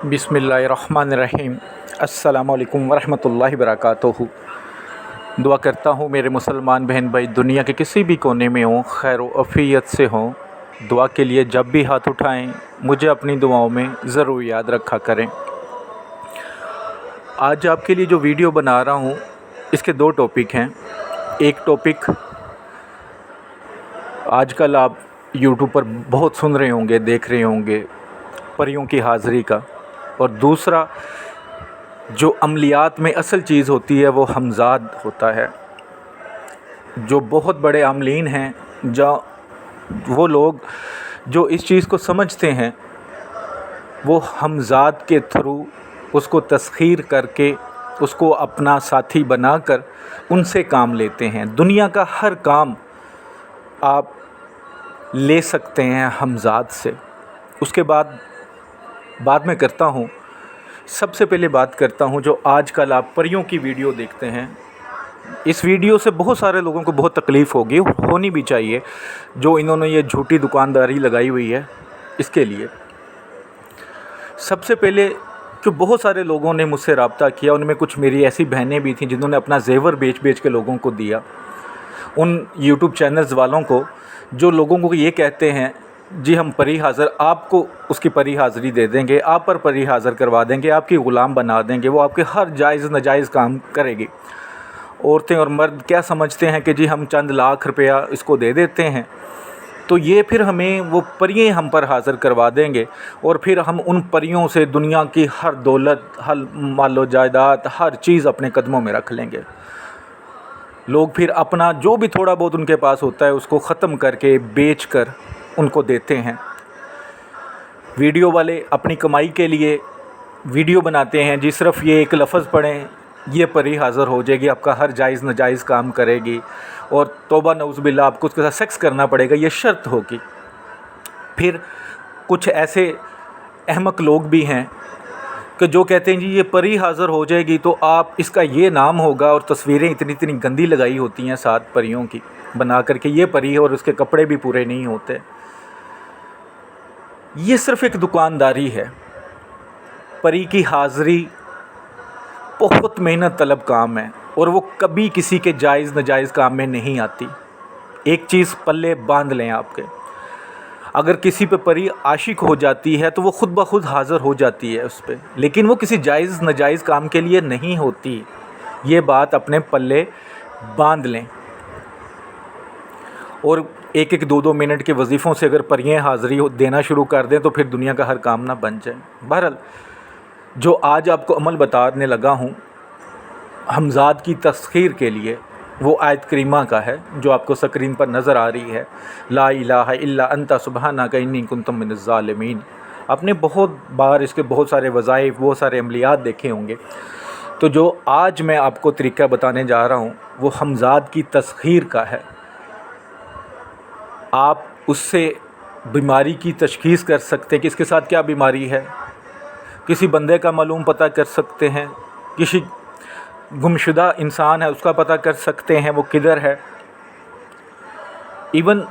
बिस्मिल्लाहिर्रहमानिर्रहीम। अस्सलामु अलैकुम वरहमतुल्लाहि वबरकातुहू। दुआ करता हूँ मेरे मुसलमान बहन भाई दुनिया के किसी भी कोने में हों, खैर व आफियत से हों। दुआ के लिए जब भी हाथ उठाएं मुझे अपनी दुआओं में ज़रूर याद रखा करें। आज आपके लिए जो वीडियो बना रहा हूँ इसके दो टॉपिक हैं। एक टॉपिक आजकल आप यूट्यूब पर बहुत सुन रहे होंगे, देख रहे होंगे, परियों की हाज़िरी का, और दूसरा जो अमलियात में असल चीज़ होती है वो हमज़ाद होता है। जो बहुत बड़े आमलीन हैं, जो वो लोग जो इस चीज़ को समझते हैं वो हमज़ाद के थ्रू उसको तस्खीर करके उसको अपना साथी बनाकर उनसे काम लेते हैं। दुनिया का हर काम आप ले सकते हैं हमज़ाद से। उसके बाद में करता हूँ। सबसे पहले बात करता हूँ जो आजकल आप परियों की वीडियो देखते हैं। इस वीडियो से बहुत सारे लोगों को बहुत तकलीफ़ होगी, होनी भी चाहिए, जो इन्होंने ये झूठी दुकानदारी लगाई हुई है इसके लिए। सबसे पहले जो बहुत सारे लोगों ने मुझसे रब्ता किया, उनमें कुछ मेरी ऐसी बहनें भी थीं जिन्होंने अपना ज़ेवर बेच के लोगों को दिया। उन यूट्यूब चैनल्स वालों को जो लोगों को ये कहते हैं जी हम परी हाज़िर, आपको उसकी परी हाज़िरी दे देंगे, आप पर परी हाज़िर करवा देंगे, आपकी ग़ुलाम बना देंगे, वो आपके हर जायज़ नाजायज़ काम करेगी। औरतें और मर्द क्या समझते हैं कि जी हम चंद लाख रुपया इसको दे देते हैं तो ये फिर हमें वो परियां हम पर हाज़िर करवा देंगे, और फिर हम उन परियों से दुनिया की हर दौलत, हर मालो जायदाद, हर चीज़ अपने कदमों में रख लेंगे। लोग फिर अपना जो भी थोड़ा बहुत उनके पास होता है उसको ख़त्म करके बेच कर उनको देते हैं। वीडियो वाले अपनी कमाई के लिए वीडियो बनाते हैं जी, सिर्फ़ ये एक लफ्ज़ पढ़ें ये परी हाज़िर हो जाएगी, आपका हर जायज़ नाजायज़ काम करेगी, और तौबा नऊज़ बिल्लाह आपको उसके साथ सेक्स करना पड़ेगा, ये शर्त होगी। फिर कुछ ऐसे अहमक लोग भी हैं कि जो कहते हैं जी ये परी हाज़िर हो जाएगी तो आप इसका ये नाम होगा, और तस्वीरें इतनी इतनी गंदी लगाई होती हैं साथ परियों की बना करके, ये परी है और उसके कपड़े भी पूरे नहीं होते। ये सिर्फ़ एक दुकानदारी है। परी की हाज़िरी बहुत मेहनत तलब काम है और वो कभी किसी के जायज़ नाजायज़ काम में नहीं आती। एक चीज़ पल्ले बांध लें आपके, अगर किसी पे परी आशिक हो जाती है तो वो ख़ुद ब खुद हाज़िर हो जाती है उस पर, लेकिन वो किसी जायज़ नाजायज़ काम के लिए नहीं होती। ये बात अपने पल्ले बांध लें। और एक एक दो मिनट के वजीफ़ों से अगर परियां हाज़िरी देना शुरू कर दें तो फिर दुनिया का हर काम ना बन जाए। बहरहाल जो आज आपको अमल बताने लगा हूँ हमज़ाद की तस्खीर के लिए, वो आयत करीमा का है जो आपको स्क्रीन पर नज़र आ रही है। ला इलाहा इल्ला अंता सुब्हानका इन्नी कुन्तु मिनज़ ज़ालिमीन। आपने बहुत बार इसके बहुत सारे वज़ाइफ, बहुत सारे अमलियात देखे होंगे। तो जो आज मैं आपको तरीक़ा बताने जा रहा हूँ वो हमज़ाद की तस्खीर का है। आप उससे बीमारी की तशख़ीस कर सकते हैं कि इसके साथ क्या बीमारी है, किसी बंदे का मालूम पता कर सकते हैं, किसी गुमशुदा इंसान है उसका पता कर सकते हैं वो किधर है। इवन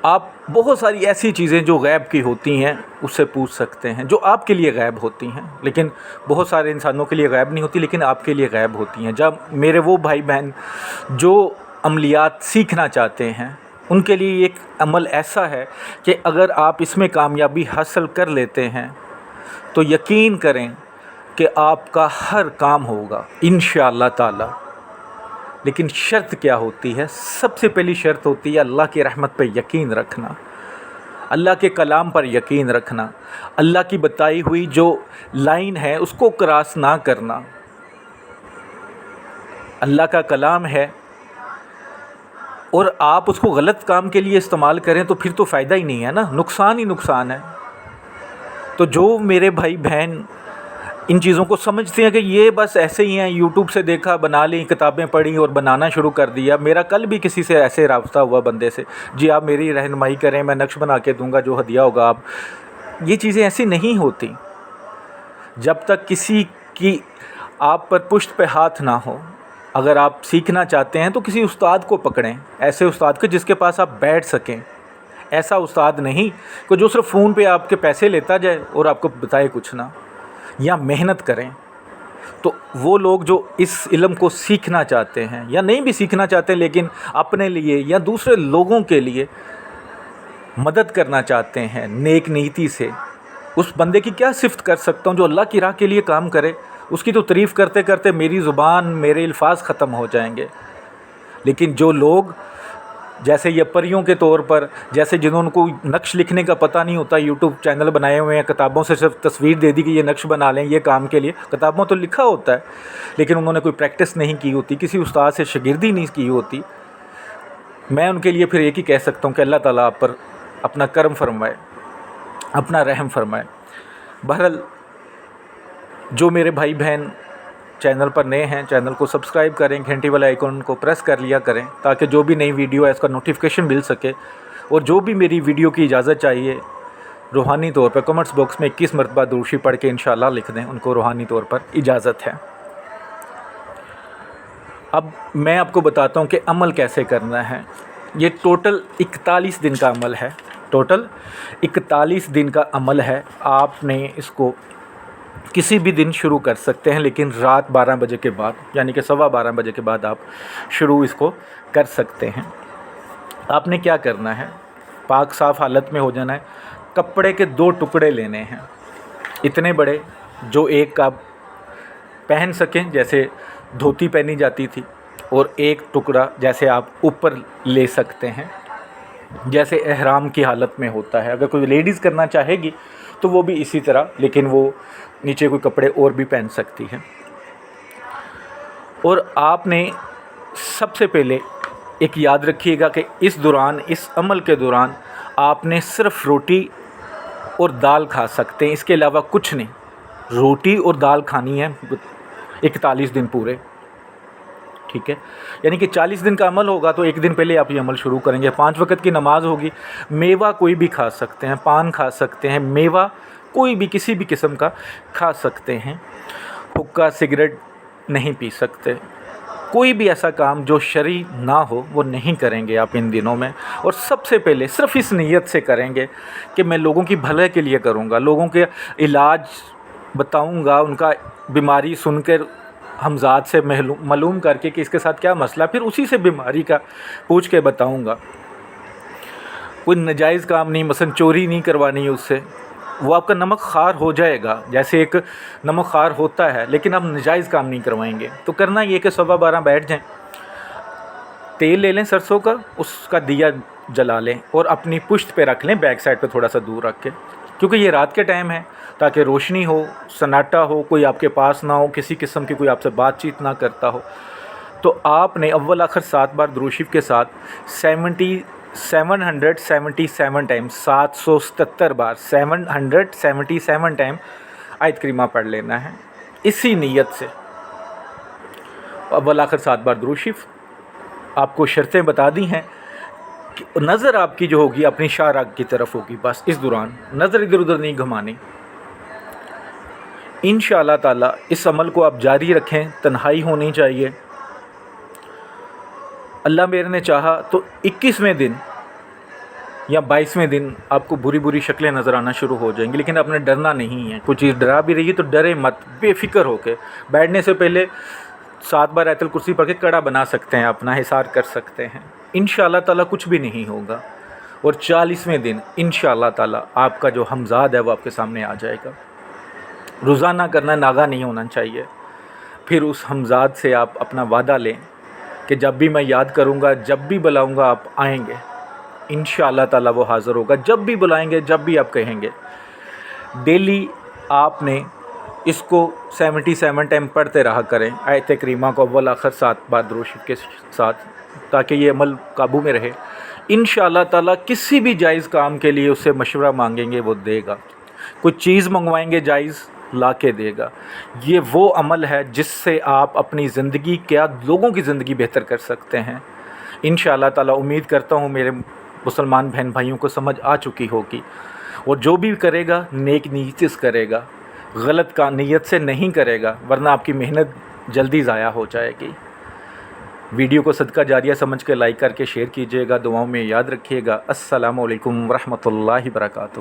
आप बहुत सारी ऐसी चीज़ें जो गैब की होती हैं उससे पूछ सकते हैं, जो आपके लिए गैब होती हैं, लेकिन बहुत सारे इंसानों के लिए गैब नहीं होती, लेकिन आपके लिए गैब होती हैं। जब मेरे वो भाई बहन जो अमलियात सीखना चाहते हैं उनके लिए एक अमल ऐसा है कि अगर आप इसमें कामयाबी हासिल कर लेते हैं तो यकीन करें कि आपका हर काम होगा इंशाअल्लाह ताला। लेकिन शर्त क्या होती है? सबसे पहली शर्त होती है अल्लाह की रहमत पर यकीन रखना, अल्लाह के कलाम पर यकीन रखना, अल्लाह की बताई हुई जो लाइन है उसको क्रॉस ना करना। अल्लाह का कलाम है और आप उसको गलत काम के लिए इस्तेमाल करें तो फिर तो फ़ायदा ही नहीं है ना, नुकसान ही नुकसान है। तो जो मेरे भाई बहन इन चीज़ों को समझते हैं कि ये बस ऐसे ही हैं, यूट्यूब से देखा बना ली, किताबें पढ़ी और बनाना शुरू कर दिया। मेरा कल भी किसी से ऐसे राब्ता हुआ बंदे से, जी आप मेरी रहनुमाई करें, मैं नक्श बना के दूंगा, जो हदिया होगा आप। ये चीज़ें ऐसी नहीं होती। जब तक किसी की आप पर पुश्त पे हाथ ना हो, अगर आप सीखना चाहते हैं तो किसी उस्ताद को पकड़ें, ऐसे उस्ताद को जिसके पास आप बैठ सकें, ऐसा उस्ताद नहीं कि जो सिर्फ फ़ोन पे आपके पैसे लेता जाए और आपको बताए कुछ ना, या मेहनत करें। तो वो लोग जो इस इल्म को सीखना चाहते हैं या नहीं भी सीखना चाहते लेकिन अपने लिए या दूसरे लोगों के लिए मदद करना चाहते हैं नेक नीति से, उस बंदे की क्या सिफ़त कर सकता हूँ जो अल्लाह की राह के लिए काम करे। उसकी तो तारीफ़ करते करते मेरी ज़ुबान, मेरे अल्फाज ख़त्म हो जाएंगे। लेकिन जो लोग जैसे ये परियों के तौर पर, जैसे जिन्होंने नक्श लिखने का पता नहीं होता, यूट्यूब चैनल बनाए हुए हैं, किताबों से सिर्फ तस्वीर दे दी कि ये नक्श बना लें ये काम के लिए, किताबों तो लिखा होता है लेकिन उन्होंने कोई प्रैक्टिस नहीं की होती, किसी उस्ताद से शागिर्दी नहीं की होती। मैं उनके लिए फिर एक ही कह सकता हूँ कि अल्लाह ताला आप पर अपना करम फरमाए, अपना रहम फरमाए। बहरहाल जो मेरे भाई बहन चैनल पर नए हैं, चैनल को सब्सक्राइब करें, घंटी वाले आइकन को प्रेस कर लिया करें ताकि जो भी नई वीडियो है इसका नोटिफिकेशन मिल सके। और जो भी मेरी वीडियो की इजाज़त चाहिए रूहानी तौर पर कमेंट्स बॉक्स में 21 मरतबा दुरूशी पढ़ के इंशाअल्लाह लिख दें, उनको रूहानी तौर पर इजाज़त है। अब मैं आपको बताता हूँ कि अमल कैसे करना है। ये टोटल 41 दिन का अमल है, टोटल 41 दिन का अमल है। आपने इसको किसी भी दिन शुरू कर सकते हैं लेकिन रात 12 बजे के बाद, यानी कि 12:15 बजे के बाद आप शुरू इसको कर सकते हैं। आपने क्या करना है, पाक साफ़ हालत में हो जाना है। कपड़े के 2 टुकड़े लेने हैं, इतने बड़े जो एक आप पहन सकें जैसे धोती पहनी जाती थी, और एक टुकड़ा जैसे आप ऊपर ले सकते हैं जैसे एहराम की हालत में होता है। अगर कोई लेडीज़ करना चाहेगी तो वो भी इसी तरह, लेकिन वो नीचे कोई कपड़े और भी पहन सकती है। और आपने सबसे पहले एक याद रखिएगा कि इस दौरान, इस अमल के दौरान आपने सिर्फ रोटी और दाल खा सकते हैं, इसके अलावा कुछ नहीं। रोटी और दाल खानी है 41 दिन पूरे, ठीक है। यानी कि 40 दिन का अमल होगा तो एक दिन पहले आप ये अमल शुरू करेंगे। 5 वक्त की नमाज़ होगी, मेवा कोई भी खा सकते हैं, पान खा सकते हैं, मेवा कोई भी किसी भी किस्म का खा सकते हैं। हुक्का सिगरेट नहीं पी सकते। कोई भी ऐसा काम जो शरई ना हो वो नहीं करेंगे आप इन दिनों में। और सबसे पहले सिर्फ इस नीयत से करेंगे कि मैं लोगों की भलाई के लिए करूँगा, लोगों के इलाज बताऊँगा, उनका बीमारी सुनकर हमजाद से मालूम करके कि इसके साथ क्या मसला, फिर उसी से बीमारी का पूछ के बताऊँगा। कोई नाजायज़ काम नहीं, मसलन चोरी नहीं करवानी है उससे, वो आपका नमक खार हो जाएगा जैसे एक नमक खार होता है, लेकिन आप नाजायज़ काम नहीं करवाएंगे। तो करना ये कि 12:15 बैठ जाएं, तेल ले लें सरसों का, उसका दिया जला लें और अपनी पुश्त पे रख लें, बैक साइड पे थोड़ा सा दूर रख के, क्योंकि ये रात के टाइम है ताकि रोशनी हो, सन्नाटा हो, कोई आपके पास ना हो, किसी किस्म की कोई आपसे बातचीत ना करता हो। तो आपने अव्वल आखिर 7 बार दुरूद शरीफ के साथ 777 टाइम, 777 बार, 777 टाइम आयत करीमा पढ़ लेना है इसी नीयत से। अव्वल आखिर 7 बार दुरूद शरीफ। आपको शर्तें बता दी हैं कि नज़र आपकी जो होगी अपनी शाहराग की तरफ होगी, बस इस दौरान नज़र इधर उधर नहीं घुमानी। इंशाअल्लाह ताला इस अमल को आप जारी रखें, तन्हाई होनी चाहिए। अल्लाह मेरे ने चाहा तो 21वें दिन या 22वें दिन आपको बुरी बुरी शक्लें नज़र आना शुरू हो जाएंगी, लेकिन आपने डरना नहीं है। कोई चीज़ डरा भी रही है तो डरे मत, बेफिक्र होकर बैठने से पहले 7 बार आयतुल कुर्सी पढ़ के कड़ा बना सकते हैं, अपना हिसार कर सकते हैं। इंशाअल्लाह ताला कुछ भी नहीं होगा। और 40वें दिन इंशाअल्लाह ताला आपका जो हमजाद है वो आपके सामने आ जाएगा। रोज़ाना करना, नागा नहीं होना चाहिए। फिर उस हमजाद से आप अपना वादा लें कि जब भी मैं याद करूँगा, जब भी बुलाऊँगा आप आएँगे, इंशाअल्लाह ताला वो हाज़िर होगा। जब भी बुलाएँगे, जब भी आप कहेंगे। डेली आपने इसको 77 टाइम पढ़ते रहा करें, आयत करीमा को अव्वल आखिर 7 बार दुरूद शरीफ के साथ, ताकि ये अमल काबू में रहे। इंशाअल्लाह ताला किसी भी जायज़ काम के लिए उससे मशवरा मांगेंगे वो देगा। कोई चीज़ मंगवाएंगे जायज़ ला के देगा। ये वो अमल है जिससे आप अपनी ज़िंदगी, क्या लोगों की ज़िंदगी बेहतर कर सकते हैं। इंशाअल्लाह ताला उम्मीद करता हूँ मेरे मुसलमान बहन भाइयों को समझ आ चुकी होगी। और जो भी करेगा नेक नीयत से करेगा, गलत का नीयत से नहीं करेगा, वरना आपकी मेहनत जल्दी ज़ाया हो जाएगी। ویڈیو کو صدقہ جاریہ سمجھ کے لائک کر کے شیئر کیجیے گا، دعاؤں میں یاد رکھیے گا۔ السلام علیکم ورحمۃ اللہ وبرکاتہ۔